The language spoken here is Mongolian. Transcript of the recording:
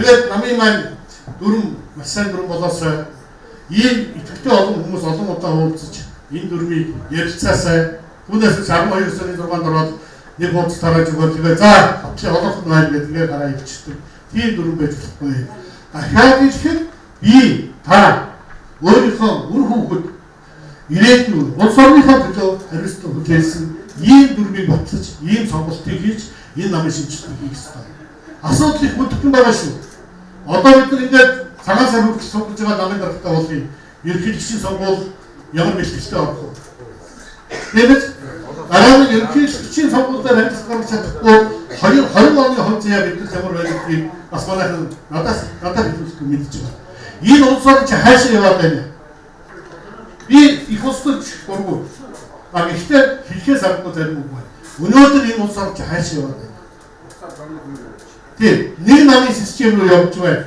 Тэгээд намын маань дүрм маш сайн дүрм болоосоо ийм идэвхтэй олон хүмүүс олон удаа уулзаж энэ дүрмийг ярилцаасаа түүнээс 12 сарын 6-нд ороод нэг хуудас тарааж өгöd тэгээ за чи олонх нь байна гэдгээ гараа ивчдэг. Тийм дүрм байж болохгүй. Дахиад ирэхэд би та өөрийнхөө үр хүүхэд ирээдүйн улс орныхоо төлөө хариуцлага хүлээсэн ийм дүрмийг батлаж, ийм сонголтыг хийж энэ намын шинжилгээг хийх ёстой. Асуудал их бүдэгхэн байгаа шүү. Одоо бид нар ингээд цагаан сар хүртэл сунгаж байгаа намын даргатай болгоё. Ерөнхийлөгчийн сонгуул ямар бэлтгэлтэй орох вэ? Тэгээд дараагийн ерөнхийлөгчийн сонгуулиудаар хамт гаргаж чадахгүй 20 оны хувь заяа бид нар ямар байдгийг бас манайхан надад хэлүүлэхгүй мэдчихэж байна. Энэ улс орн чи хаашаа яваад байна? Би их улстай дургу. Гэхдээ хэлхээс аргагүй зарим үг байна. Өнөөдөр энэ улс орн чи хаашаа яваад байна? Тийм, нэг намын систем руу явж байна.